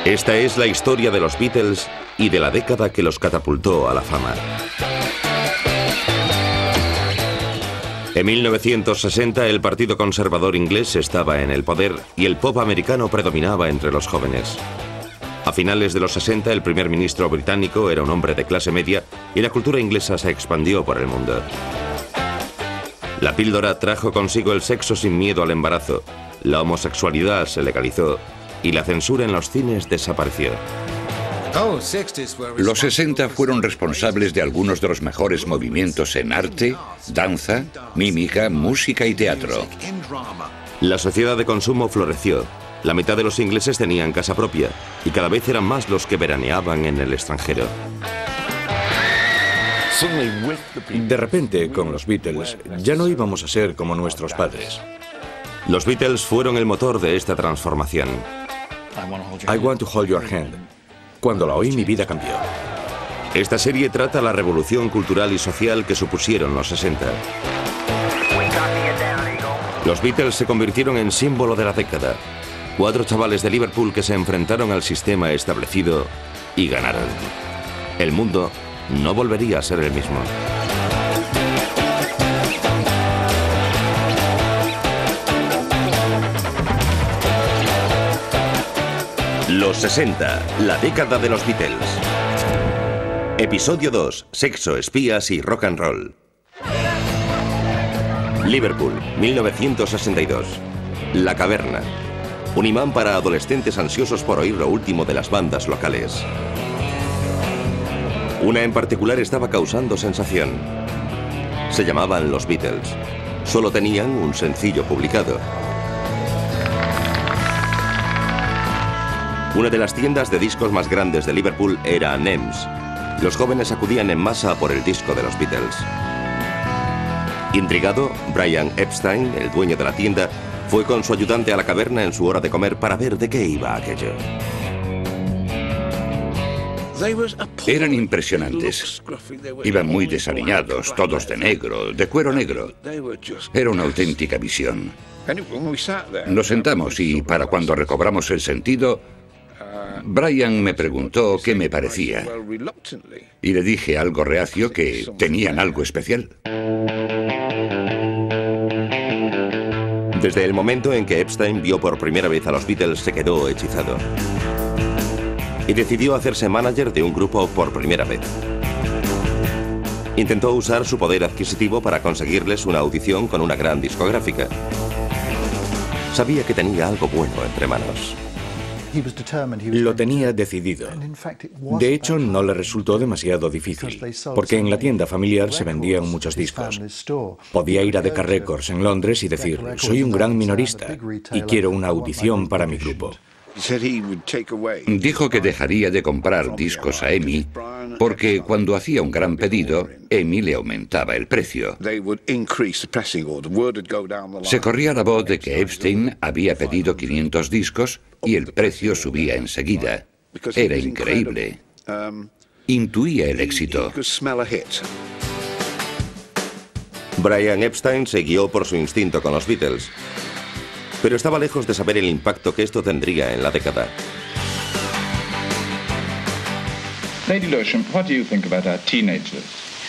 Esta es la historia de los Beatles y de la década que los catapultó a la fama. En 1960 el Partido Conservador inglés estaba en el poder y el pop americano predominaba entre los jóvenes. A finales de los 60 el primer ministro británico era un hombre de clase media y la cultura inglesa se expandió por el mundo. La píldora trajo consigo el sexo sin miedo al embarazo, la homosexualidad se legalizó y la censura en los cines desapareció. Los 60 fueron responsables de algunos de los mejores movimientos en arte, danza, mímica, música y teatro. La sociedad de consumo floreció. La mitad de los ingleses tenían casa propia y cada vez eran más los que veraneaban en el extranjero. De repente, con los Beatles, ya no íbamos a ser como nuestros padres. Los Beatles fueron el motor de esta transformación. I Want to Hold Your Hand. Cuando la oí, mi vida cambió. Esta serie trata la revolución cultural y social que supusieron los 60. Los Beatles se convirtieron en símbolo de la década. 4 chavales de Liverpool que se enfrentaron al sistema establecido y ganaron. El mundo no volvería a ser el mismo. Los 60, la década de los Beatles. Episodio 2, sexo, espías y rock and roll. Liverpool, 1962. La Caverna. Un imán para adolescentes ansiosos por oír lo último de las bandas locales. Una en particular estaba causando sensación. Se llamaban los Beatles. Solo tenían un sencillo publicado. Una de las tiendas de discos más grandes de Liverpool era NEMS. Los jóvenes acudían en masa por el disco de los Beatles. Intrigado, Brian Epstein, el dueño de la tienda, fue con su ayudante a la caverna en su hora de comer para ver de qué iba aquello. Eran impresionantes. Iban muy desaliñados, todos de negro, de cuero negro. Era una auténtica visión. Nos sentamos y para cuando recobramos el sentido, Brian me preguntó qué me parecía. Y le dije algo reacio que tenían algo especial. Desde el momento en que Epstein vio por primera vez a los Beatles se quedó hechizado. Y decidió hacerse manager de un grupo por primera vez. Intentó usar su poder adquisitivo para conseguirles una audición con una gran discográfica. Sabía que tenía algo bueno entre manos. Lo tenía decidido. De hecho, no le resultó demasiado difícil, porque en la tienda familiar se vendían muchos discos. Podía ir a Decca Records en Londres y decir, soy un gran minorista y quiero una audición para mi grupo. Dijo que dejaría de comprar discos a EMI porque cuando hacía un gran pedido, EMI le aumentaba el precio. Se corría la voz de que Epstein había pedido 500 discos y el precio subía enseguida. Era increíble. Intuía el éxito. Brian Epstein se guió por su instinto con los Beatles, pero estaba lejos de saber el impacto que esto tendría en la década. Lady Lewisham, what do you think about our teenagers?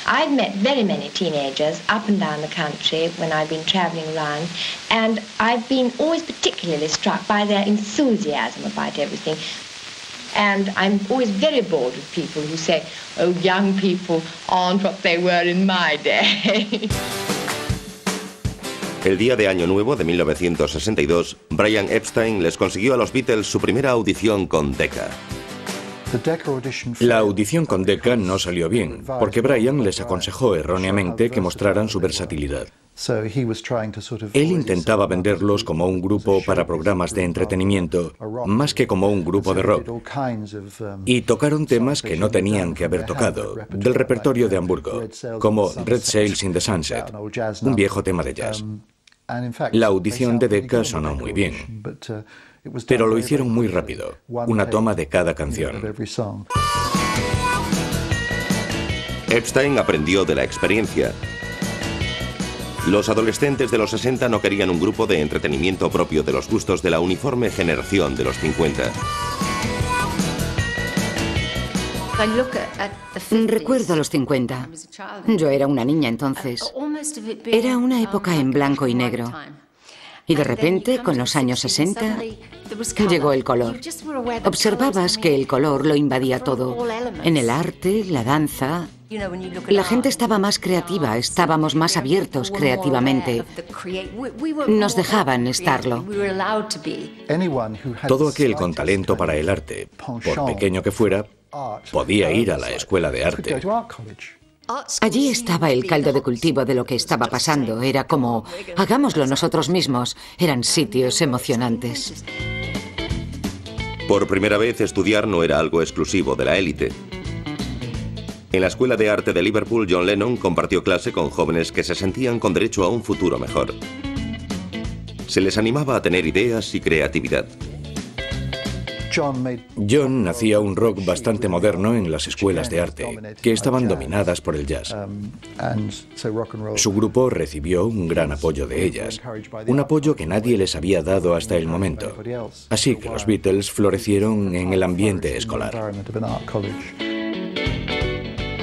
I've met very many teenagers up and down the country when I've been travelling around, and I've been always particularly struck by their enthusiasm about everything. And I'm always very bored with people who say, oh, young people aren't what they were in my day. El día de Año Nuevo de 1962, Brian Epstein les consiguió a los Beatles su primera audición con Decca. La audición con Decca no salió bien, porque Brian les aconsejó erróneamente que mostraran su versatilidad. Él intentaba venderlos como un grupo para programas de entretenimiento, más que como un grupo de rock. Y tocaron temas que no tenían que haber tocado, del repertorio de Hamburgo, como Red Sails in the Sunset, un viejo tema de jazz. La audición de Decca sonó muy bien, pero lo hicieron muy rápido, una toma de cada canción. Epstein aprendió de la experiencia. Los adolescentes de los 60 no querían un grupo de entretenimiento propio de los gustos de la uniforme generación de los 50. Recuerdo los 50. Yo era una niña entonces. Era una época en blanco y negro. Y de repente, con los años 60, llegó el color. Observabas que el color lo invadía todo. En el arte, la danza. La gente estaba más creativa, estábamos más abiertos creativamente. Nos dejaban estarlo. Todo aquel con talento para el arte, por pequeño que fuera, podía ir a la escuela de arte. Allí estaba el caldo de cultivo de lo que estaba pasando. Era como, hagámoslo nosotros mismos. Eran sitios emocionantes. Por primera vez, estudiar no era algo exclusivo de la élite. En la Escuela de Arte de Liverpool, John Lennon compartió clase con jóvenes que se sentían con derecho a un futuro mejor. Se les animaba a tener ideas y creatividad. John hacía un rock bastante moderno en las escuelas de arte, que estaban dominadas por el jazz. Su grupo recibió un gran apoyo de ellas, un apoyo que nadie les había dado hasta el momento. Así que los Beatles florecieron en el ambiente escolar.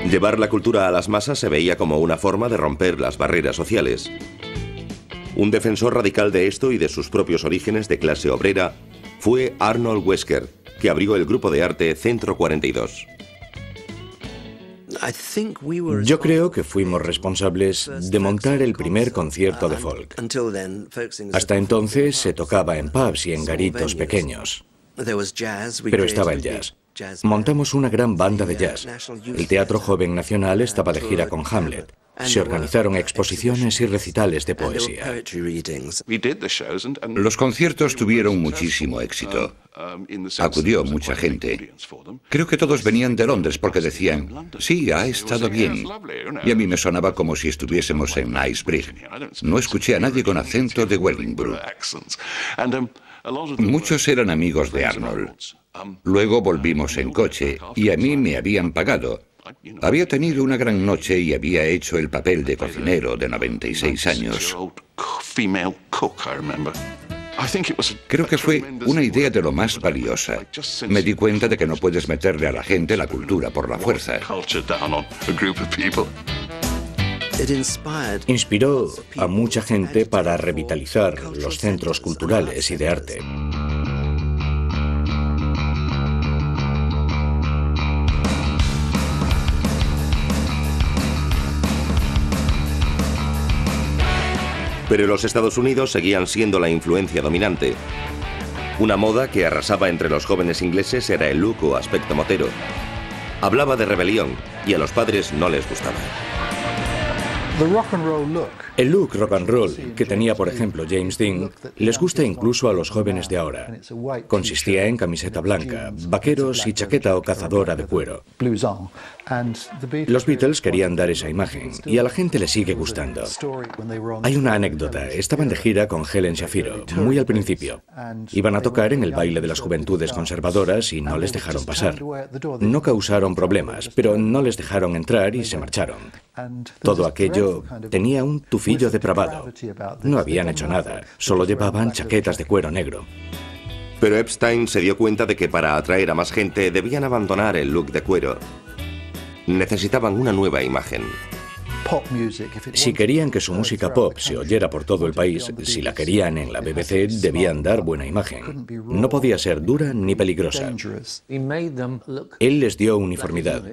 Llevar la cultura a las masas se veía como una forma de romper las barreras sociales. Un defensor radical de esto y de sus propios orígenes de clase obrera fue Arnold Wesker, que abrió el grupo de arte Centro 42. Yo creo que fuimos responsables de montar el primer concierto de folk. Hasta entonces se tocaba en pubs y en garitos pequeños. Pero estaba el jazz. Montamos una gran banda de jazz. El Teatro Joven Nacional estaba de gira con Hamlet. Se organizaron exposiciones y recitales de poesía. Los conciertos tuvieron muchísimo éxito. Acudió mucha gente. Creo que todos venían de Londres porque decían, sí, ha estado bien. Y a mí me sonaba como si estuviésemos en Knightsbridge. No escuché a nadie con acento de Wellingborough. Muchos eran amigos de Arnold. Luego volvimos en coche y a mí me habían pagado. Había tenido una gran noche y había hecho el papel de cocinero de 96 años. Creo que fue una idea de lo más valiosa. Me di cuenta de que no puedes meterle a la gente la cultura por la fuerza. Inspiró a mucha gente para revitalizar los centros culturales y de arte. Pero los Estados Unidos seguían siendo la influencia dominante. Una moda que arrasaba entre los jóvenes ingleses era el look o aspecto motero. Hablaba de rebelión y a los padres no les gustaba. El look rock and roll que tenía, por ejemplo, James Dean, les gusta incluso a los jóvenes de ahora. Consistía en camiseta blanca, vaqueros y chaqueta o cazadora de cuero. Los Beatles querían dar esa imagen y a la gente le sigue gustando. Hay una anécdota. Estaban de gira con Helen Shafiro, muy al principio. Iban a tocar en el baile de las juventudes conservadoras y no les dejaron pasar. No causaron problemas, pero no les dejaron entrar y se marcharon. Todo aquello tenía un tufillo depravado. No habían hecho nada, solo llevaban chaquetas de cuero negro. Pero Epstein se dio cuenta de que para atraer a más gente debían abandonar el look de cuero. Necesitaban una nueva imagen. Si querían que su música pop se oyera por todo el país, si la querían en la BBC, debían dar buena imagen. No podía ser dura ni peligrosa. Él les dio uniformidad.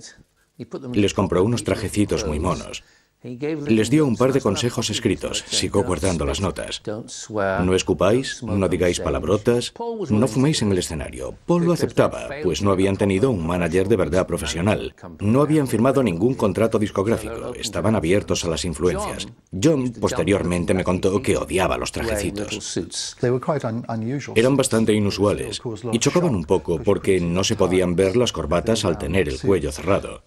Les compró unos trajecitos muy monos. Les dio un par de consejos escritos. Sigo guardando las notas. No escupáis, no digáis palabrotas, no fuméis en el escenario. Paul lo aceptaba, pues no habían tenido un manager de verdad profesional. No habían firmado ningún contrato discográfico. Estaban abiertos a las influencias. John posteriormente me contó que odiaba los trajecitos. Eran bastante inusuales y chocaban un poco porque no se podían ver las corbatas al tener el cuello cerrado.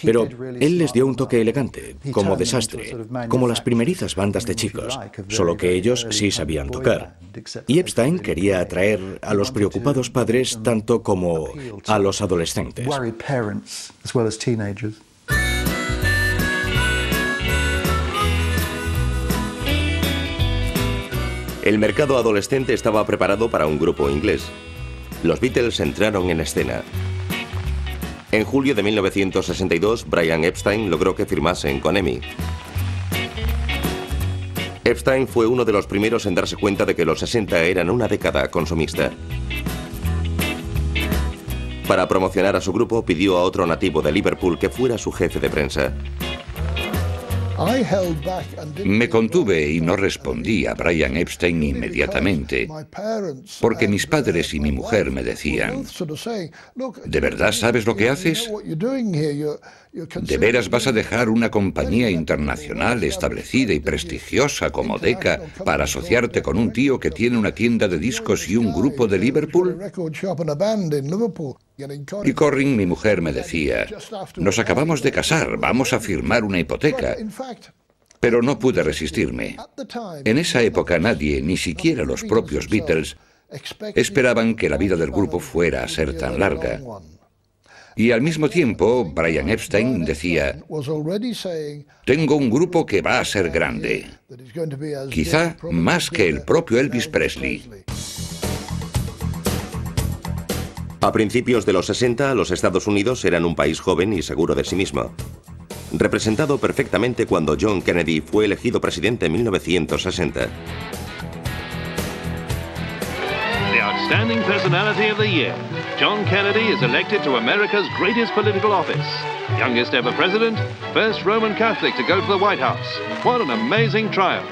Pero él les dio un toque elegante, como desastre, como las primerizas bandas de chicos, solo que ellos sí sabían tocar. Y Epstein quería atraer a los preocupados padres tanto como a los adolescentes. El mercado adolescente estaba preparado para un grupo inglés. Los Beatles entraron en escena. En julio de 1962, Brian Epstein logró que firmasen con EMI. Epstein fue uno de los primeros en darse cuenta de que los 60 eran una década consumista. Para promocionar a su grupo, pidió a otro nativo de Liverpool que fuera su jefe de prensa. Me contuve y no respondí a Brian Epstein inmediatamente, porque mis padres y mi mujer me decían: ¿de verdad sabes lo que haces? ¿De veras vas a dejar una compañía internacional establecida y prestigiosa como Decca para asociarte con un tío que tiene una tienda de discos y un grupo de Liverpool? Y Corrin, mi mujer, me decía: nos acabamos de casar, vamos a firmar una hipoteca. Pero no pude resistirme. En esa época nadie, ni siquiera los propios Beatles, esperaban que la vida del grupo fuera a ser tan larga. Y al mismo tiempo, Brian Epstein decía: tengo un grupo que va a ser grande, quizá más que el propio Elvis Presley. A principios de los 60, los Estados Unidos eran un país joven y seguro de sí mismo, representado perfectamente cuando John Kennedy fue elegido presidente en 1960. The outstanding personality of the year. John Kennedy is elected to America's greatest political office. Youngest ever president, first Roman Catholic to go to the White House. What an amazing triumph.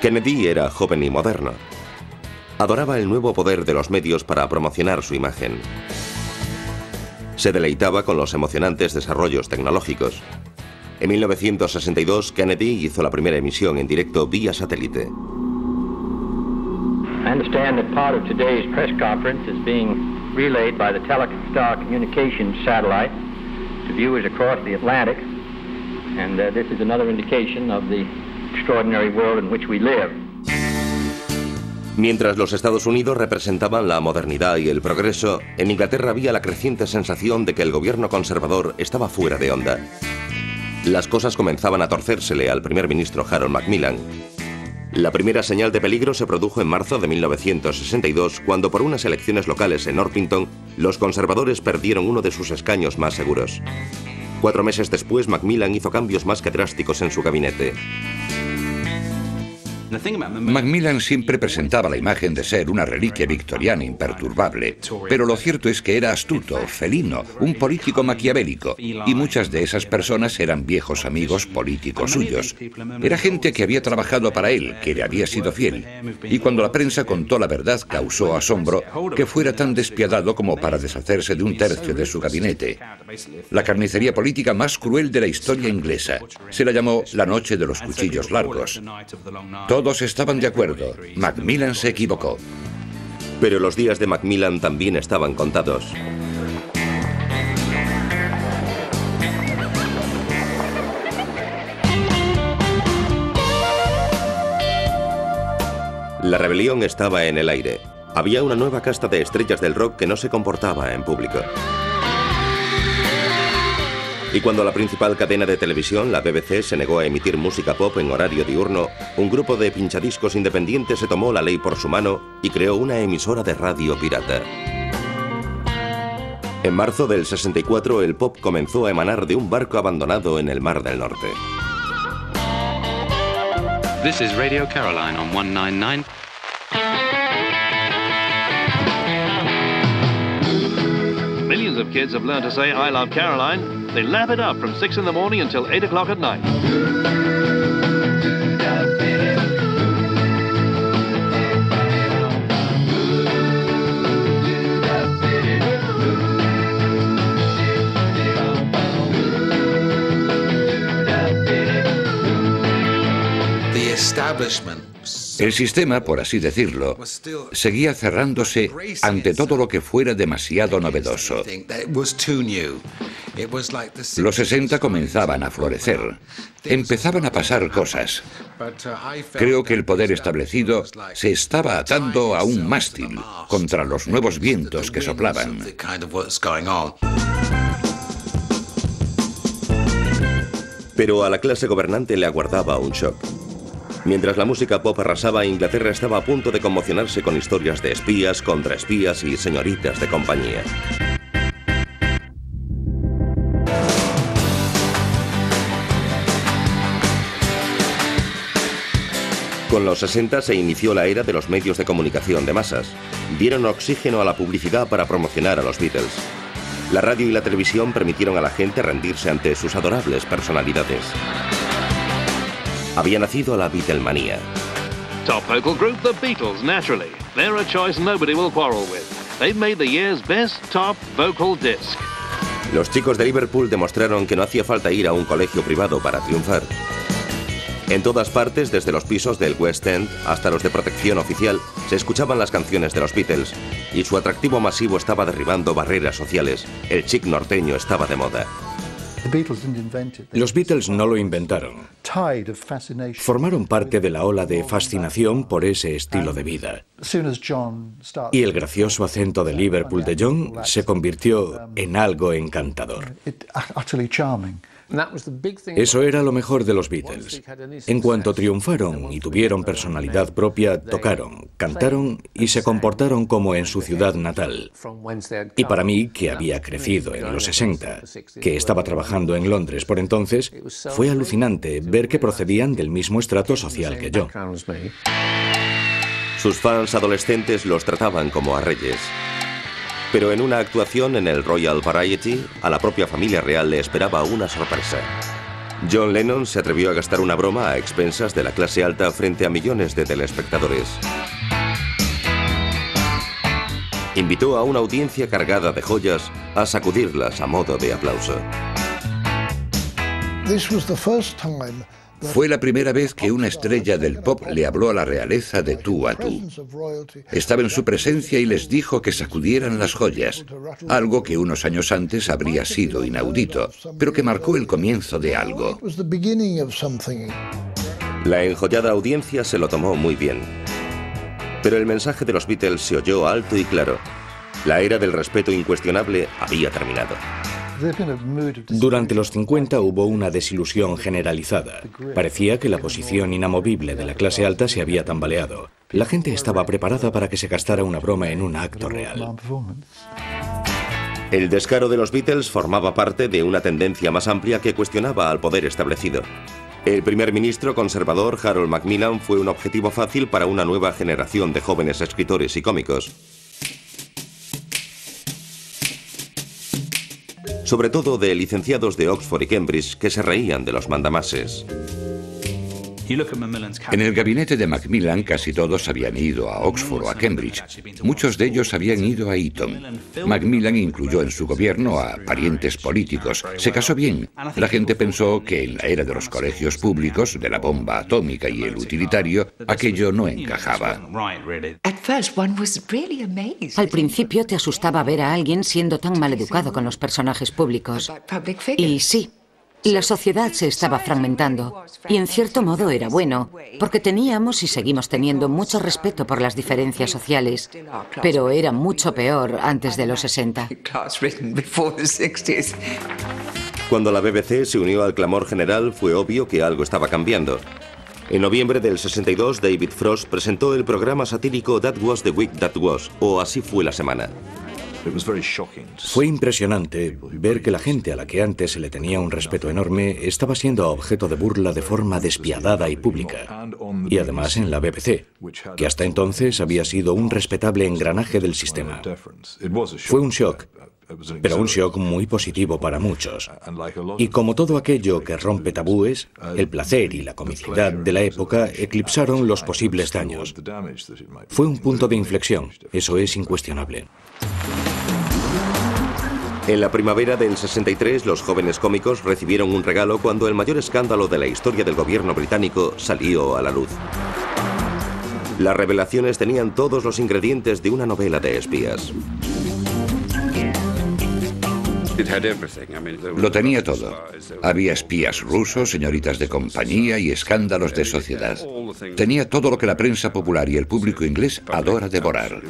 Kennedy era joven y moderno. Adoraba el nuevo poder de los medios para promocionar su imagen. Se deleitaba con los emocionantes desarrollos tecnológicos. En 1962, Kennedy hizo la primera emisión en directo vía satélite. I understand that part of today's press conference is being relayed by the Telstar Communications satellite to viewers across the Atlantic, and this is another indication of the extraordinary world in which we live. Mientras los Estados Unidos representaban la modernidad y el progreso, en Inglaterra había la creciente sensación de que el gobierno conservador estaba fuera de onda. Las cosas comenzaban a torcérsele al primer ministro Harold Macmillan. La primera señal de peligro se produjo en marzo de 1962, cuando por unas elecciones locales en Orpington, los conservadores perdieron uno de sus escaños más seguros. 4 meses después, Macmillan hizo cambios más que drásticos en su gabinete. Macmillan siempre presentaba la imagen de ser una reliquia victoriana imperturbable, pero lo cierto es que era astuto, felino, un político maquiavélico, y muchas de esas personas eran viejos amigos políticos suyos. Era gente que había trabajado para él, que le había sido fiel, y cuando la prensa contó la verdad causó asombro que fuera tan despiadado como para deshacerse de un tercio de su gabinete. La carnicería política más cruel de la historia inglesa. Se la llamó la noche de los cuchillos largos. Todos estaban de acuerdo. Macmillan se equivocó. Pero los días de Macmillan también estaban contados. La rebelión estaba en el aire. Había una nueva casta de estrellas del rock que no se comportaba en público. Y cuando la principal cadena de televisión, la BBC, se negó a emitir música pop en horario diurno, un grupo de pinchadiscos independientes se tomó la ley por su mano y creó una emisora de radio pirata. En marzo del 64, el pop comenzó a emanar de un barco abandonado en el Mar del Norte. This is Radio Caroline on 199. Millions of kids have learned to say I love Caroline. They laugh it up from 6 in the morning until 8 o'clock at night. El sistema, por así decirlo, seguía cerrándose ante todo lo que fuera demasiado novedoso. Los 60 comenzaban a florecer. Empezaban a pasar cosas. Creo que el poder establecido se estaba atando a un mástil contra los nuevos vientos que soplaban. Pero a la clase gobernante le aguardaba un shock. Mientras la música pop arrasaba, Inglaterra estaba a punto de conmocionarse con historias de espías, contraespías y señoritas de compañía. Con los 60 se inició la era de los medios de comunicación de masas. Dieron oxígeno a la publicidad para promocionar a los Beatles. La radio y la televisión permitieron a la gente rendirse ante sus adorables personalidades. Había nacido la Beatlemanía. Top vocal group, the Beatles, naturally. They're a choice nobody will quarrel with. They've made the year's best top vocal disc. Los chicos de Liverpool demostraron que no hacía falta ir a un colegio privado para triunfar. En todas partes, desde los pisos del West End hasta los de protección oficial, se escuchaban las canciones de los Beatles, y su atractivo masivo estaba derribando barreras sociales. El chic norteño estaba de moda. Los Beatles no lo inventaron. Formaron parte de la ola de fascinación por ese estilo de vida. Y el gracioso acento de Liverpool de John se convirtió en algo encantador. Eso era lo mejor de los Beatles. En cuanto triunfaron y tuvieron personalidad propia, tocaron, cantaron y se comportaron como en su ciudad natal. Y para mí, que había crecido en los 60, que estaba trabajando en Londres por entonces, fue alucinante ver que procedían del mismo estrato social que yo. Sus fans adolescentes los trataban como a reyes. Pero en una actuación en el Royal Variety, a la propia familia real le esperaba una sorpresa. John Lennon se atrevió a gastar una broma a expensas de la clase alta frente a millones de telespectadores. Invitó a una audiencia cargada de joyas a sacudirlas a modo de aplauso. Fue la primera vez que una estrella del pop le habló a la realeza de tú a tú. Estaba en su presencia y les dijo que sacudieran las joyas, algo que unos años antes habría sido inaudito, pero que marcó el comienzo de algo. La enjollada audiencia se lo tomó muy bien. Pero el mensaje de los Beatles se oyó alto y claro. La era del respeto incuestionable había terminado. Durante los 50 hubo una desilusión generalizada. Parecía que la posición inamovible de la clase alta se había tambaleado. La gente estaba preparada para que se gastara una broma en un acto real. El descaro de los Beatles formaba parte de una tendencia más amplia que cuestionaba al poder establecido. El primer ministro conservador Harold Macmillan fue un objetivo fácil para una nueva generación de jóvenes escritores y cómicos. Sobre todo de licenciados de Oxford y Cambridge que se reían de los mandamases. En el gabinete de Macmillan casi todos habían ido a Oxford o a Cambridge. Muchos de ellos habían ido a Eton. Macmillan incluyó en su gobierno a parientes políticos. Se casó bien. La gente pensó que en la era de los colegios públicos, de la bomba atómica y el utilitario, aquello no encajaba. Al principio te asustaba ver a alguien siendo tan maleducado con los personajes públicos. Y sí. La sociedad se estaba fragmentando y en cierto modo era bueno, porque teníamos y seguimos teniendo mucho respeto por las diferencias sociales, pero era mucho peor antes de los 60. Cuando la BBC se unió al clamor general, fue obvio que algo estaba cambiando. En noviembre del 62, David Frost presentó el programa satírico That Was the Week That Was, o Así fue la semana. Fue impresionante ver que la gente a la que antes se le tenía un respeto enorme estaba siendo objeto de burla de forma despiadada y pública. Y además en la BBC, que hasta entonces había sido un respetable engranaje del sistema. Fue un shock, pero un shock muy positivo para muchos. Y como todo aquello que rompe tabúes, el placer y la comicidad de la época eclipsaron los posibles daños. Fue un punto de inflexión, eso es incuestionable. En la primavera del 63, los jóvenes cómicos recibieron un regalo cuando el mayor escándalo de la historia del gobierno británico salió a la luz. Las revelaciones tenían todos los ingredientes de una novela de espías. Lo tenía todo. Había espías rusos, señoritas de compañía y escándalos de sociedad. Tenía todo lo que la prensa popular y el público inglés adora devorar.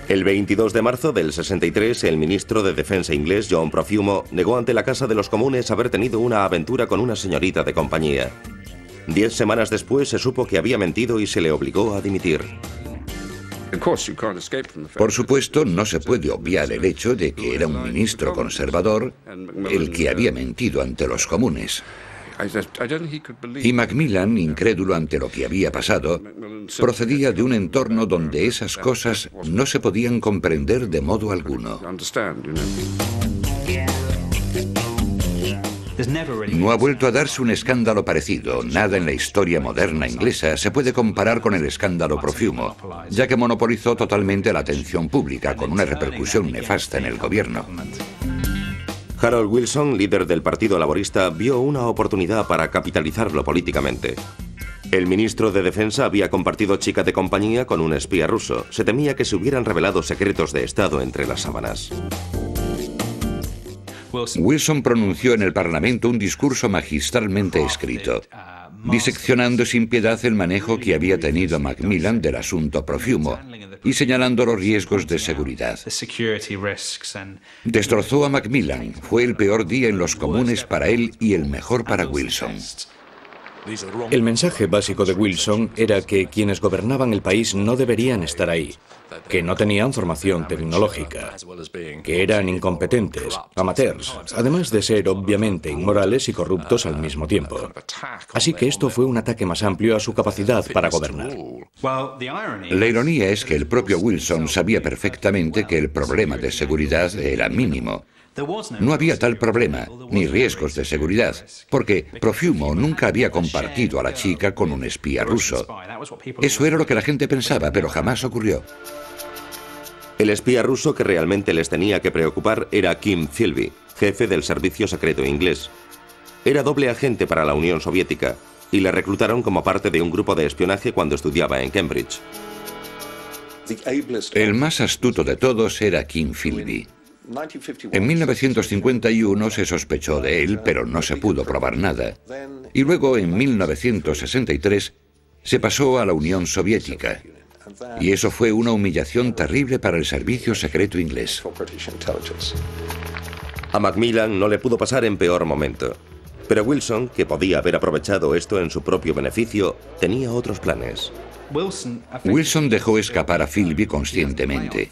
El 22 de marzo del 63, el ministro de Defensa inglés, John Profumo, negó ante la Casa de los Comunes haber tenido una aventura con una señorita de compañía. 10 semanas después se supo que había mentido y se le obligó a dimitir. Por supuesto, no se puede obviar el hecho de que era un ministro conservador el que había mentido ante los comunes. Y Macmillan, incrédulo ante lo que había pasado, procedía de un entorno donde esas cosas no se podían comprender de modo alguno. No ha vuelto a darse un escándalo parecido. Nada en la historia moderna inglesa se puede comparar con el escándalo Profumo, ya que monopolizó totalmente la atención pública, con una repercusión nefasta en el gobierno. Harold Wilson, líder del Partido Laborista, vio una oportunidad para capitalizarlo políticamente. El ministro de Defensa había compartido chica de compañía con un espía ruso. Se temía que se hubieran revelado secretos de Estado entre las sábanas. Wilson pronunció en el Parlamento un discurso magistralmente escrito, diseccionando sin piedad el manejo que había tenido Macmillan del asunto Profumo y señalando los riesgos de seguridad. Destrozó a Macmillan. Fue el peor día en los comunes para él y el mejor para Wilson. El mensaje básico de Wilson era que quienes gobernaban el país no deberían estar ahí, que no tenían formación tecnológica, que eran incompetentes, amateurs, además de ser obviamente inmorales y corruptos al mismo tiempo. Así que esto fue un ataque más amplio a su capacidad para gobernar. La ironía es que el propio Wilson sabía perfectamente que el problema de seguridad era mínimo. No había tal problema, ni riesgos de seguridad, porque Profumo nunca había compartido a la chica con un espía ruso. Eso era lo que la gente pensaba, pero jamás ocurrió. El espía ruso que realmente les tenía que preocupar era Kim Philby, jefe del servicio secreto inglés. Era doble agente para la Unión Soviética y le reclutaron como parte de un grupo de espionaje cuando estudiaba en Cambridge. El más astuto de todos era Kim Philby. En 1951 se sospechó de él, pero no se pudo probar nada. Y luego, en 1963, se pasó a la Unión Soviética. Y eso fue una humillación terrible para el servicio secreto inglés. A Macmillan no le pudo pasar en peor momento. Pero Wilson, que podía haber aprovechado esto en su propio beneficio, tenía otros planes. Wilson dejó escapar a Philby conscientemente.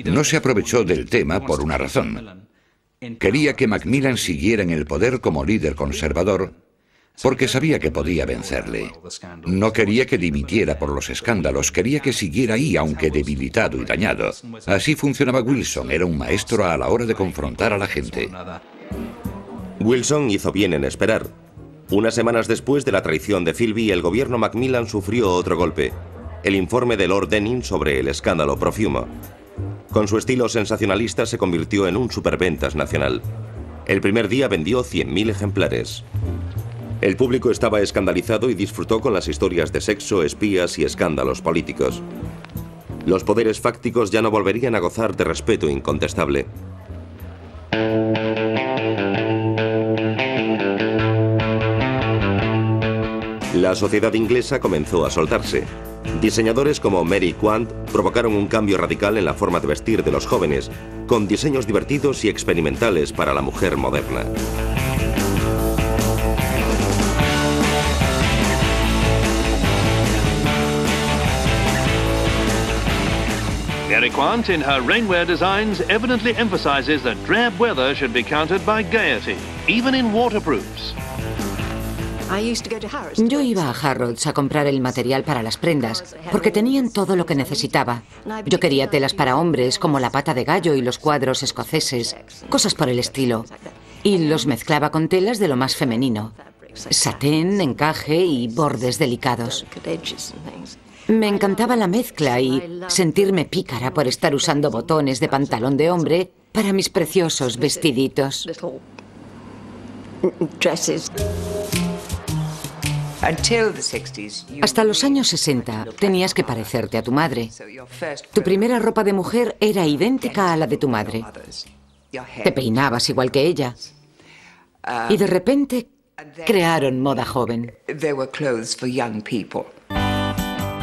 No se aprovechó del tema por una razón. Quería que Macmillan siguiera en el poder como líder conservador, porque sabía que podía vencerle. No quería que dimitiera por los escándalos, quería que siguiera ahí, aunque debilitado y dañado. Así funcionaba Wilson, era un maestro a la hora de confrontar a la gente. Wilson hizo bien en esperar. Unas semanas después de la traición de Philby, el gobierno Macmillan sufrió otro golpe: el informe de Lord Denning sobre el escándalo Profumo. Con su estilo sensacionalista se convirtió en un superventas nacional. El primer día vendió 100.000 ejemplares. El público estaba escandalizado y disfrutó con las historias de sexo, espías y escándalos políticos. Los poderes fácticos ya no volverían a gozar de respeto incontestable. La sociedad inglesa comenzó a soltarse. Diseñadores como Mary Quant provocaron un cambio radical en la forma de vestir de los jóvenes, con diseños divertidos y experimentales para la mujer moderna. Mary Quant, in her rainwear designs, evidently emphasizes that drab weather should be countered by gaiety, even in waterproofs. Yo iba a Harrods a comprar el material para las prendas, porque tenían todo lo que necesitaba. Yo quería telas para hombres, como la pata de gallo y los cuadros escoceses, cosas por el estilo. Y los mezclaba con telas de lo más femenino: satén, encaje y bordes delicados. Me encantaba la mezcla y sentirme pícara por estar usando botones de pantalón de hombre para mis preciosos vestiditos. Hasta los años 60 tenías que parecerte a tu madre. Tu primera ropa de mujer era idéntica a la de tu madre. Te peinabas igual que ella. Y de repente crearon moda joven.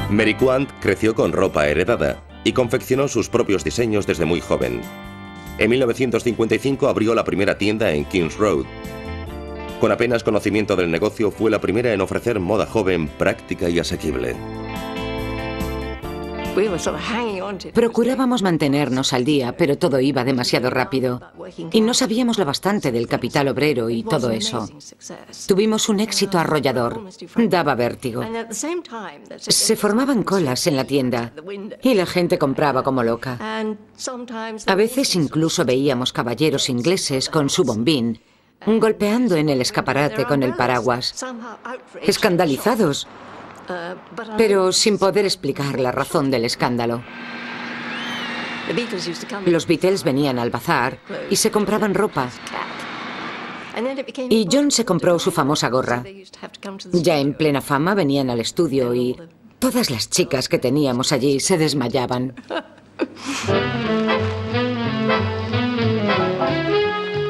Mary Quant creció con ropa heredada y confeccionó sus propios diseños desde muy joven. En 1955 abrió la primera tienda en King's Road. Con apenas conocimiento del negocio, fue la primera en ofrecer moda joven, práctica y asequible. Procurábamos mantenernos al día, pero todo iba demasiado rápido. Y no sabíamos lo bastante del capital obrero y todo eso. Tuvimos un éxito arrollador. Daba vértigo. Se formaban colas en la tienda y la gente compraba como loca. A veces incluso veíamos caballeros ingleses con su bombín golpeando en el escaparate con el paraguas. Escandalizados, pero sin poder explicar la razón del escándalo. Los Beatles venían al bazar y se compraban ropa. Y John se compró su famosa gorra. Ya en plena fama venían al estudio y todas las chicas que teníamos allí se desmayaban.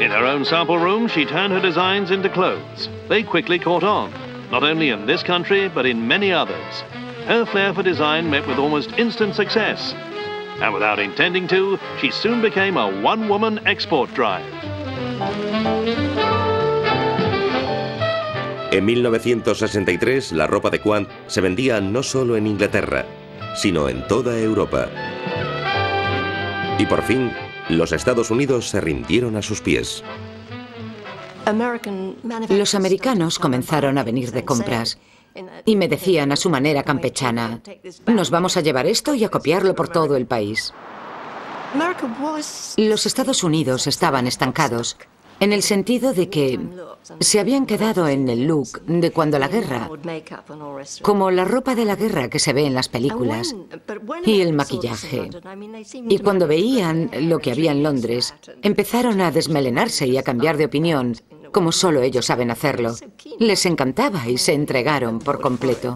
In her own sample room, she turned her designs into clothes. They quickly caught on, not only in this country, but in many others. Her flair for design met with almost instant success. And without intending to, she soon became a one-woman export drive. En 1963, la ropa de Quant se vendía no solo en Inglaterra, sino en toda Europa. Y por fin, los Estados Unidos se rindieron a sus pies. Los americanos comenzaron a venir de compras y me decían a su manera campechana: nos vamos a llevar esto y a copiarlo por todo el país. Los Estados Unidos estaban estancados, en el sentido de que se habían quedado en el look de cuando la guerra, como la ropa de la guerra que se ve en las películas, y el maquillaje. Y cuando veían lo que había en Londres, empezaron a desmelenarse y a cambiar de opinión, como solo ellos saben hacerlo. Les encantaba y se entregaron por completo.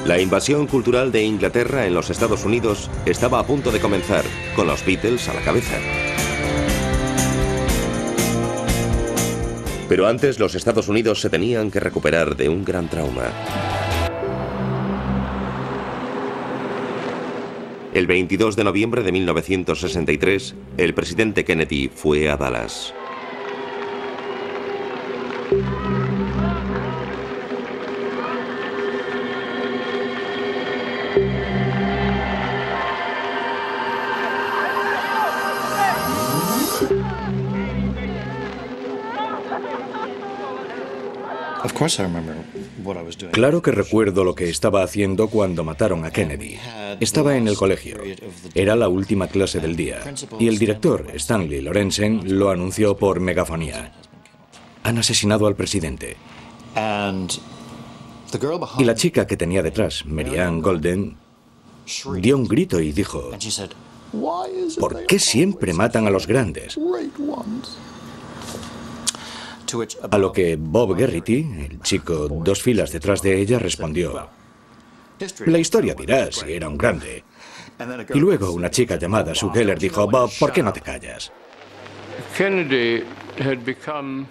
La invasión cultural de Inglaterra en los Estados Unidos estaba a punto de comenzar, con los Beatles a la cabeza. Pero antes los Estados Unidos se tenían que recuperar de un gran trauma. El 22 de noviembre de 1963, el presidente Kennedy fue a Dallas. Claro que recuerdo lo que estaba haciendo cuando mataron a Kennedy. Estaba en el colegio. Era la última clase del día. Y el director, Stanley Lorenzen, lo anunció por megafonía: han asesinado al presidente. Y la chica que tenía detrás, Mary Ann Golden, dio un grito y dijo: ¿por qué siempre matan a los grandes? A lo que Bob Gerrity, el chico 2 filas detrás de ella, respondió: la historia dirá si era un grande. Y luego una chica llamada Sue Geller dijo: Bob, ¿por qué no te callas?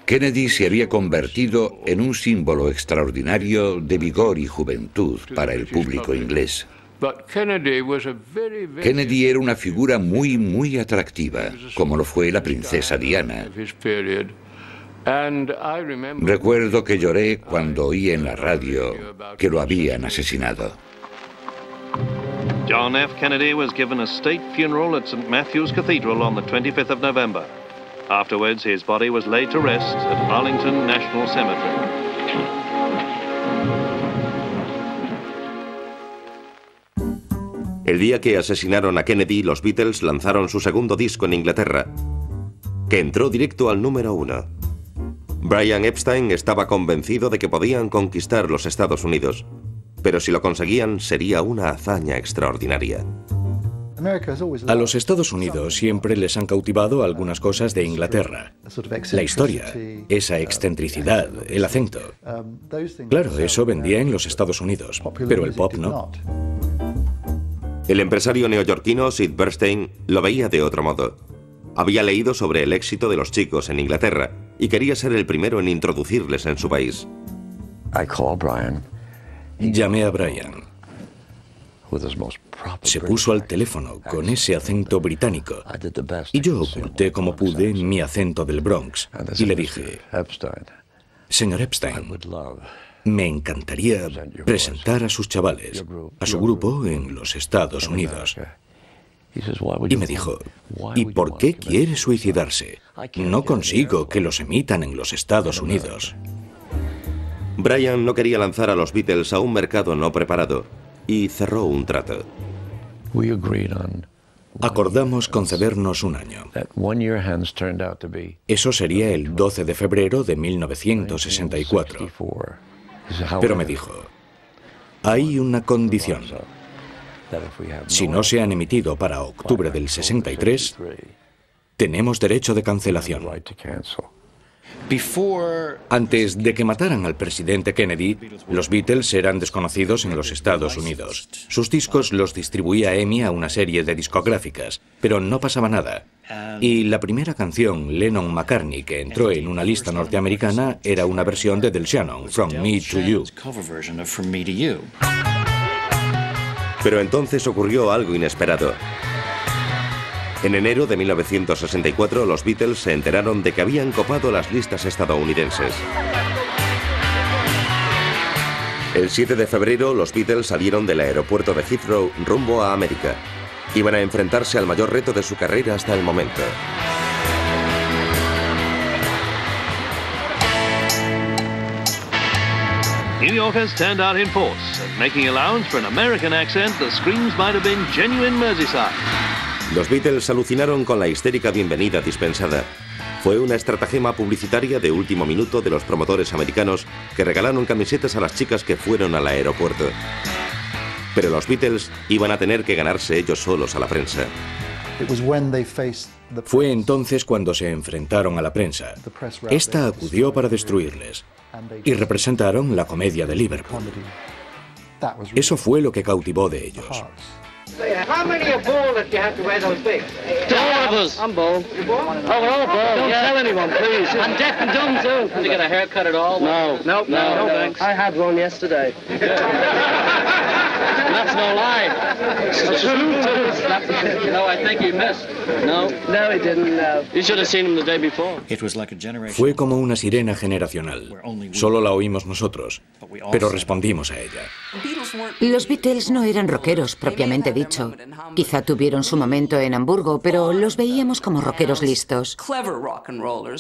Kennedy se había convertido en un símbolo extraordinario de vigor y juventud para el público inglés. Kennedy era una figura muy atractiva, como lo fue la princesa Diana. Recuerdo que lloré cuando oí en la radio que lo habían asesinado. John F. Kennedy was given a state funeral at St. Matthew's Cathedral on the 25th of November. Afterwards, his body was laid to rest at Arlington National Cemetery. El día que asesinaron a Kennedy, los Beatles lanzaron su segundo disco en Inglaterra, que entró directo al número 1. Brian Epstein estaba convencido de que podían conquistar los Estados Unidos, pero si lo conseguían sería una hazaña extraordinaria. A los Estados Unidos siempre les han cautivado algunas cosas de Inglaterra. La historia, esa excentricidad, el acento. Claro, eso vendía en los Estados Unidos, pero el pop no. El empresario neoyorquino Sid Bernstein lo veía de otro modo. Había leído sobre el éxito de los chicos en Inglaterra y quería ser el primero en introducirles en su país. Llamé a Brian. Se puso al teléfono con ese acento británico y yo oculté como pude mi acento del Bronx y le dije: señor Epstein, me encantaría presentar a sus chavales, a su grupo en los Estados Unidos. Y me dijo, ¿y por qué quiere suicidarse? No consigo que los emitan en los Estados Unidos. Brian no quería lanzar a los Beatles a un mercado no preparado y cerró un trato. Acordamos concedernos un año. Eso sería el 12 de febrero de 1964. Pero me dijo, hay una condición. Si no se han emitido para octubre del 63, tenemos derecho de cancelación. Antes de que mataran al presidente Kennedy, los Beatles eran desconocidos en los Estados Unidos. Sus discos los distribuía EMI a una serie de discográficas, pero no pasaba nada. Y la primera canción, Lennon-McCartney, que entró en una lista norteamericana, era una versión de Del Shannon, From Me to You. Pero entonces ocurrió algo inesperado. En enero de 1964, los Beatles se enteraron de que habían copado las listas estadounidenses. El 7 de febrero, los Beatles salieron del aeropuerto de Heathrow rumbo a América. Iban a enfrentarse al mayor reto de su carrera hasta el momento. New Yorkers turned out in force, and making allowance for an American accent, the screams might have been genuine Merseyside. Los Beatles alucinaron con la histérica bienvenida dispensada. Fue una estratagema publicitaria de último minuto de los promotores americanos que regalaron camisetas a las chicas que fueron al aeropuerto. Pero los Beatles iban a tener que ganarse ellos solos a la prensa. Fue entonces cuando se enfrentaron a la prensa. Esta acudió para destruirles y representaron la comedia de Liverpool. Eso fue lo que cautivó de ellos. How many are bald that you have to wear those big? All of us. I'm bald. You're bald? Oh, we're all bald. Don't tell anyone, please. I'm deaf and dumb too. Have you got a haircut at all? No. No, thanks. I had one yesterday. That's no lie. No, I think you missed. No? No, he didn't. No. You should have seen him the day before. Fue como una sirena generacional. Solo la oímos nosotros, pero respondimos a ella. Los Beatles no eran rockeros propiamente dicho. Quizá tuvieron su momento en Hamburgo, pero los veíamos como rockeros listos.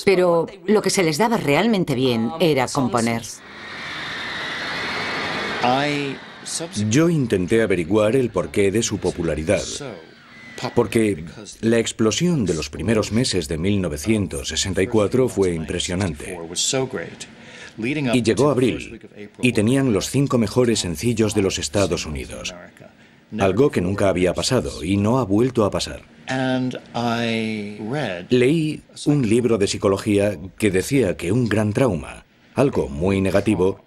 Pero lo que se les daba realmente bien era componer. Yo intenté averiguar el porqué de su popularidad, porque la explosión de los primeros meses de 1964 fue impresionante. Y llegó abril, y tenían los 5 mejores sencillos de los Estados Unidos. Algo que nunca había pasado y no ha vuelto a pasar. Leí un libro de psicología que decía que un gran trauma, algo muy negativo,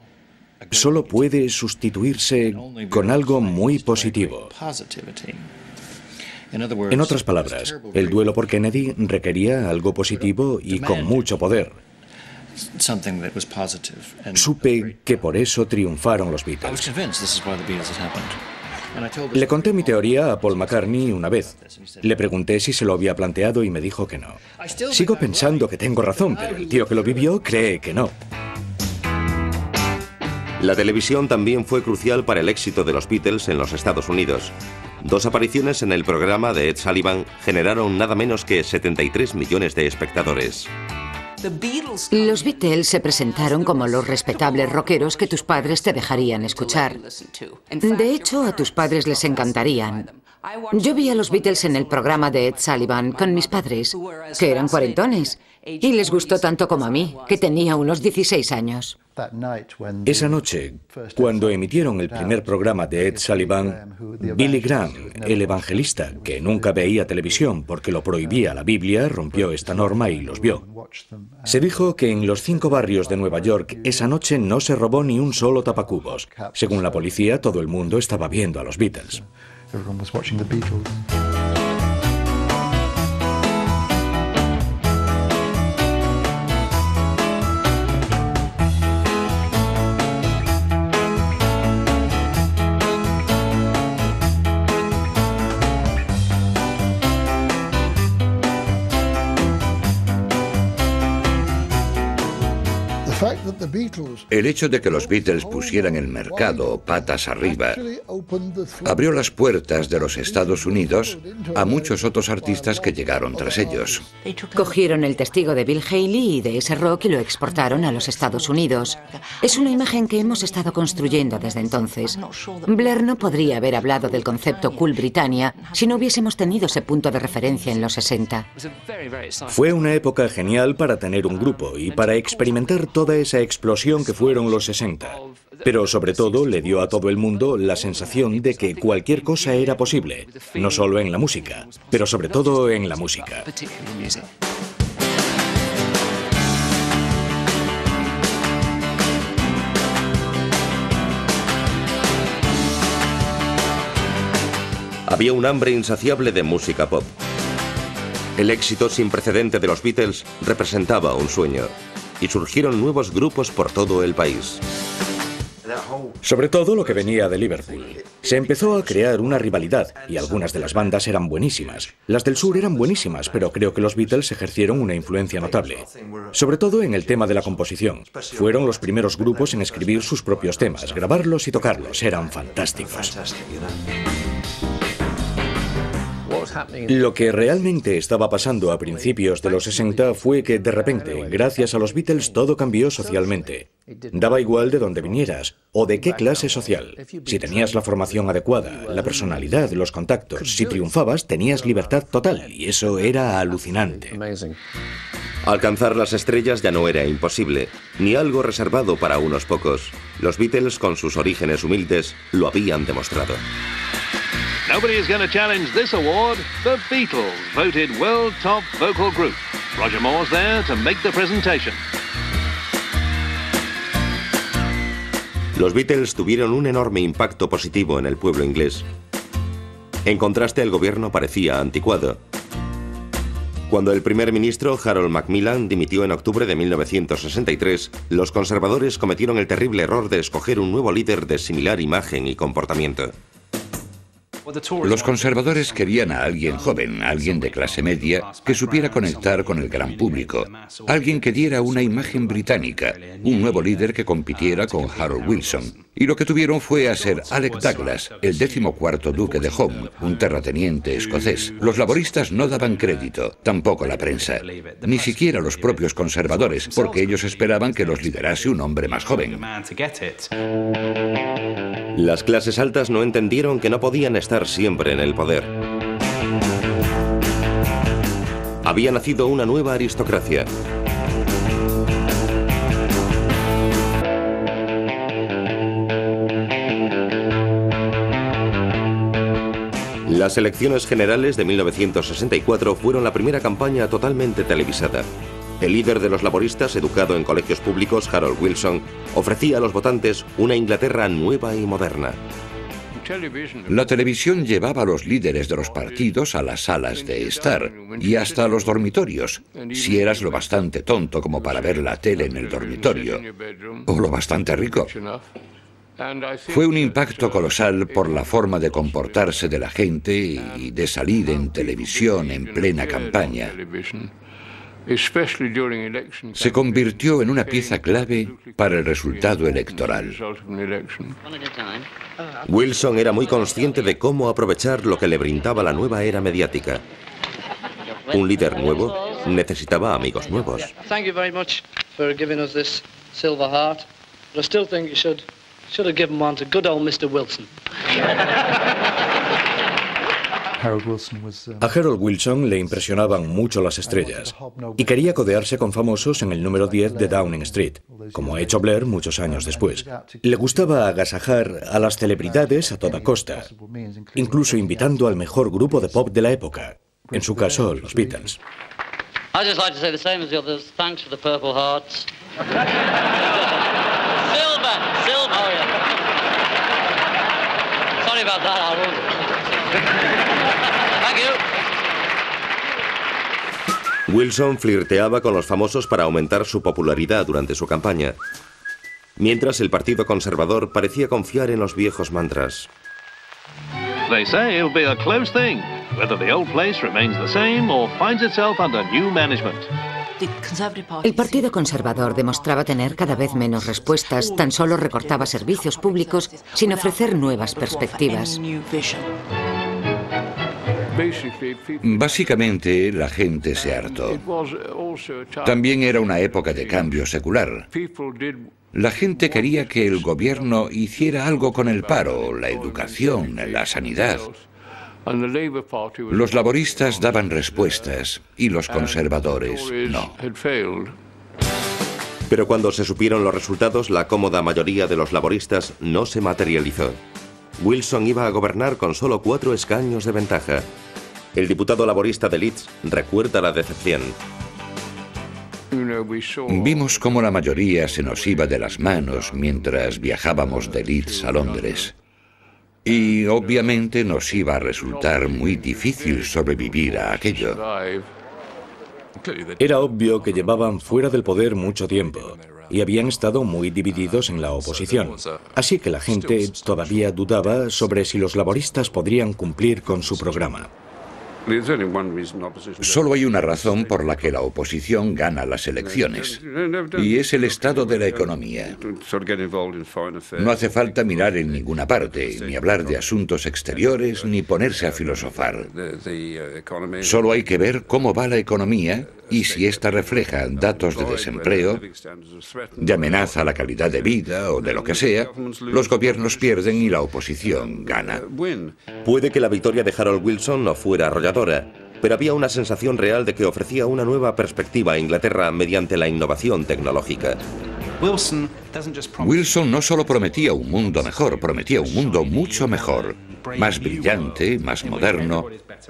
solo puede sustituirse con algo muy positivo. En otras palabras, el duelo por Kennedy requería algo positivo y con mucho poder. Supe que por eso triunfaron los Beatles. Le conté mi teoría a Paul McCartney una vez. Le pregunté si se lo había planteado y me dijo que no. Sigo pensando que tengo razón, pero el tío que lo vivió cree que no. La televisión también fue crucial para el éxito de los Beatles en los Estados Unidos. 2 apariciones en el programa de Ed Sullivan generaron nada menos que 73 millones de espectadores. Los Beatles se presentaron como los respetables rockeros que tus padres te dejarían escuchar. De hecho, a tus padres les encantarían. Yo vi a los Beatles en el programa de Ed Sullivan con mis padres, que eran cuarentones, y les gustó tanto como a mí, que tenía unos 16 años. Esa noche, cuando emitieron el primer programa de Ed Sullivan, Billy Graham, el evangelista, que nunca veía televisión porque lo prohibía la Biblia, rompió esta norma y los vio. Se dijo que en los 5 barrios de Nueva York esa noche no se robó ni un solo tapacubos. Según la policía, todo el mundo estaba viendo a los Beatles. El hecho de que los Beatles pusieran el mercado patas arriba abrió las puertas de los Estados Unidos a muchos otros artistas que llegaron tras ellos. Cogieron el testigo de Bill Haley y de ese rock y lo exportaron a los Estados Unidos. Es una imagen que hemos estado construyendo desde entonces. Blair no podría haber hablado del concepto Cool Britannia si no hubiésemos tenido ese punto de referencia en los 60. Fue una época genial para tener un grupo y para experimentar toda esa explosión que fueron los 60. Pero sobre todo le dio a todo el mundo la sensación de que cualquier cosa era posible, no solo en la música, pero sobre todo en la música. Había un hambre insaciable de música pop. El éxito sin precedente de los Beatles representaba un sueño, y surgieron nuevos grupos por todo el país. Sobre todo lo que venía de Liverpool. Se empezó a crear una rivalidad y algunas de las bandas eran buenísimas. Las del sur eran buenísimas, pero creo que los Beatles ejercieron una influencia notable. Sobre todo en el tema de la composición. Fueron los primeros grupos en escribir sus propios temas, grabarlos y tocarlos. Eran fantásticos. Lo que realmente estaba pasando a principios de los 60 fue que de repente, gracias a los Beatles, todo cambió socialmente. Daba igual de dónde vinieras o de qué clase social. Si tenías la formación adecuada, la personalidad, los contactos, si triunfabas, tenías libertad total y eso era alucinante. Alcanzar las estrellas ya no era imposible, ni algo reservado para unos pocos. Los Beatles, con sus orígenes humildes, lo habían demostrado. Nobody is going to challenge this award. The Beatles, voted World Top Vocal Group. Roger Moore's there to make the presentation. Los Beatles tuvieron un enorme impacto positivo en el pueblo inglés. En contraste, el gobierno parecía anticuado. Cuando el primer ministro Harold Macmillan dimitió en octubre de 1963, los conservadores cometieron el terrible error de escoger un nuevo líder de similar imagen y comportamiento. Los conservadores querían a alguien joven, a alguien de clase media, que supiera conectar con el gran público, alguien que diera una imagen británica, un nuevo líder que compitiera con Harold Wilson. Y lo que tuvieron fue a ser Alec Douglas, el 14º duque de Home, un terrateniente escocés. Los laboristas no daban crédito, tampoco la prensa, ni siquiera los propios conservadores, porque ellos esperaban que los liderase un hombre más joven. Las clases altas no entendieron que no podían estar siempre en el poder. Había nacido una nueva aristocracia. Las elecciones generales de 1964 fueron la primera campaña totalmente televisada. El líder de los laboristas, educado en colegios públicos, Harold Wilson, ofrecía a los votantes una Inglaterra nueva y moderna. La televisión llevaba a los líderes de los partidos a las salas de estar y hasta a los dormitorios, si eras lo bastante tonto como para ver la tele en el dormitorio, o lo bastante rico. Fue un impacto colosal por la forma de comportarse de la gente y de salir en televisión en plena campaña. Se convirtió en una pieza clave para el resultado electoral. Wilson era muy consciente de cómo aprovechar lo que le brindaba la nueva era mediática. Un líder nuevo necesitaba amigos nuevos. A Harold Wilson le impresionaban mucho las estrellas y quería codearse con famosos en el número 10 de Downing Street, como ha hecho Blair muchos años después. Le gustaba agasajar a las celebridades a toda costa, incluso invitando al mejor grupo de pop de la época, en su caso los Beatles. I'd just like to say the same as the others. Thanks for the Purple Hearts. Silver. Oh, yeah. Sorry about that, Harold. Thank you. Wilson flirteaba con los famosos para aumentar su popularidad durante su campaña, mientras el Partido Conservador parecía confiar en los viejos mantras. They say it'll be a close thing, whether the old place remains the same or finds itself under new management. El Partido Conservador demostraba tener cada vez menos respuestas, tan solo recortaba servicios públicos sin ofrecer nuevas perspectivas. Básicamente, la gente se hartó. También era una época de cambio secular. La gente quería que el gobierno hiciera algo con el paro, la educación, la sanidad. Los laboristas daban respuestas y los conservadores no. Pero cuando se supieron los resultados, la cómoda mayoría de los laboristas no se materializó. Wilson iba a gobernar con solo 4 escaños de ventaja. El diputado laborista de Leeds recuerda la decepción. Vimos cómo la mayoría se nos iba de las manos mientras viajábamos de Leeds a Londres. Y obviamente nos iba a resultar muy difícil sobrevivir a aquello. Era obvio que llevaban fuera del poder mucho tiempo y habían estado muy divididos en la oposición. Así que la gente todavía dudaba sobre si los laboristas podrían cumplir con su programa. Solo hay una razón por la que la oposición gana las elecciones, y es el estado de la economía. No hace falta mirar en ninguna parte, ni hablar de asuntos exteriores, ni ponerse a filosofar. Solo hay que ver cómo va la economía y si ésta refleja datos de desempleo, de amenaza a la calidad de vida o de lo que sea, los gobiernos pierden y la oposición gana. Puede que la victoria de Harold Wilson no fuera arrolladora, pero había una sensación real de que ofrecía una nueva perspectiva a Inglaterra mediante la innovación tecnológica. Wilson no solo prometía un mundo mejor, prometía un mundo mucho mejor, más brillante, más moderno,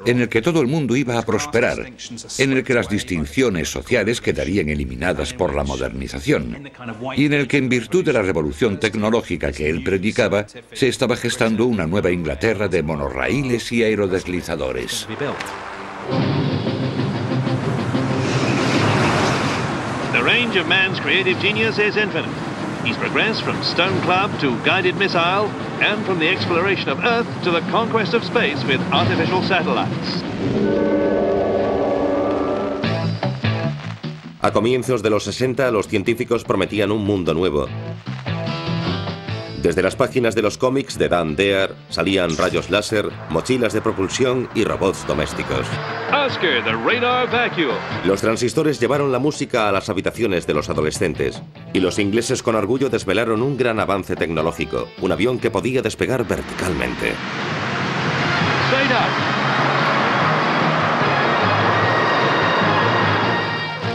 en el que todo el mundo iba a prosperar, en el que las distinciones sociales quedarían eliminadas por la modernización, y en el que, en virtud de la revolución tecnológica que él predicaba, se estaba gestando una nueva Inglaterra de monorraíles y aerodeslizadores. The range of man's creative genius is infinite. He's progressed from stone club to guided missile, and from the exploration of Earth to the conquest of space with artificial satellites. A comienzos de los 60, los científicos prometían un mundo nuevo. Desde las páginas de los cómics de Dan Dare salían rayos láser, mochilas de propulsión y robots domésticos. Oscar, the radar vacuum. Los transistores llevaron la música a las habitaciones de los adolescentes. Y los ingleses con orgullo desvelaron un gran avance tecnológico, un avión que podía despegar verticalmente. Straight up.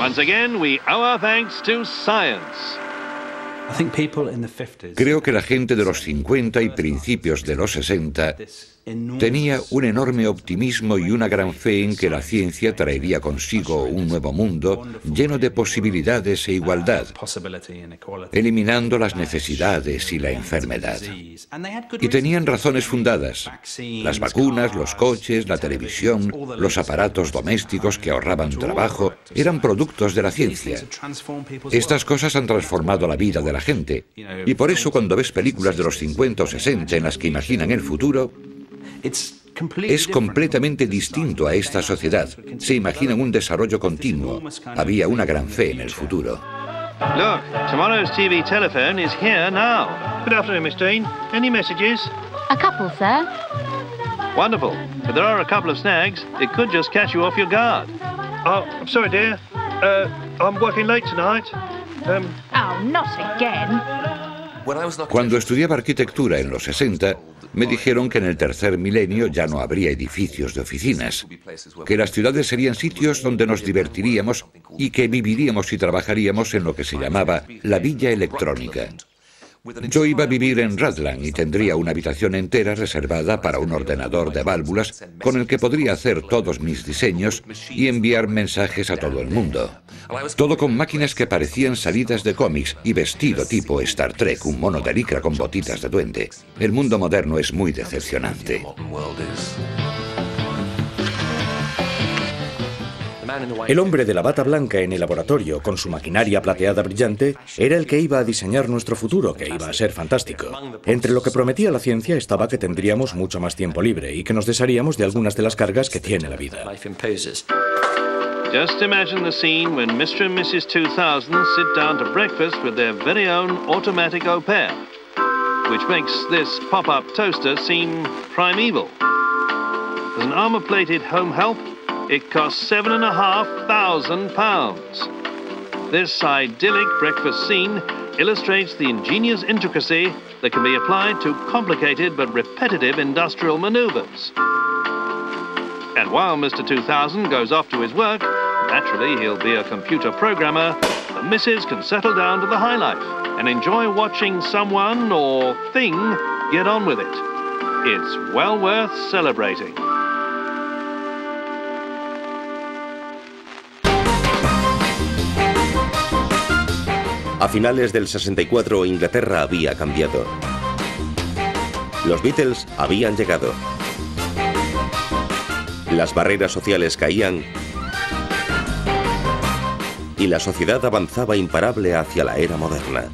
Once again, we owe our thanks to science. Creo que la gente de los 50 y principios de los 60 tenía un enorme optimismo y una gran fe en que la ciencia traería consigo un nuevo mundo lleno de posibilidades e igualdad, eliminando las necesidades y la enfermedad. Y tenían razones fundadas. Las vacunas, los coches, la televisión, los aparatos domésticos que ahorraban trabajo, eran productos de la ciencia. Estas cosas han transformado la vida de la gente. Y por eso cuando ves películas de los 50 o 60 en las que imaginan el futuro, es completamente distinto a esta sociedad. Se imaginan un desarrollo continuo. Había una gran fe en el futuro. Look, tomorrow's TV telephone is here now. Good afternoon, Miss Dean. Any messages? A couple, sir. Wonderful. But there are a couple of snags. It could just catch you off your guard. Oh, I'm sorry, dear. I'm working late tonight. Oh, not again. Cuando estudiaba arquitectura en los 60, me dijeron que en el tercer milenio ya no habría edificios de oficinas, que las ciudades serían sitios donde nos divertiríamos y que viviríamos y trabajaríamos en lo que se llamaba la villa electrónica. Yo iba a vivir en Rutland y tendría una habitación entera reservada para un ordenador de válvulas con el que podría hacer todos mis diseños y enviar mensajes a todo el mundo. Todo con máquinas que parecían salidas de cómics y vestido tipo Star Trek, un mono de licra con botitas de duende. El mundo moderno es muy decepcionante. El hombre de la bata blanca en el laboratorio, con su maquinaria plateada brillante, era el que iba a diseñar nuestro futuro, que iba a ser fantástico. Entre lo que prometía la ciencia estaba que tendríamos mucho más tiempo libre y que nos desharíamos de algunas de las cargas que tiene la vida. Just imagine the scene when Mr. and Mrs. 2000 sit down to breakfast with their very own automatic au pair, which makes this pop-up toaster seem primeval. As an armour-plated home help, it costs £7,500. This idyllic breakfast scene illustrates the ingenious intricacy that can be applied to complicated but repetitive industrial manoeuvres. And while Mr. 2000 goes off to his work, naturally he'll be a computer programmer, the missus can settle down to the high life and enjoy watching someone or thing get on with it. It's well worth celebrating. A finales del 64, Inglaterra había cambiado. Los Beatles habían llegado. Las barreras sociales caían y la sociedad avanzaba imparable hacia la era moderna.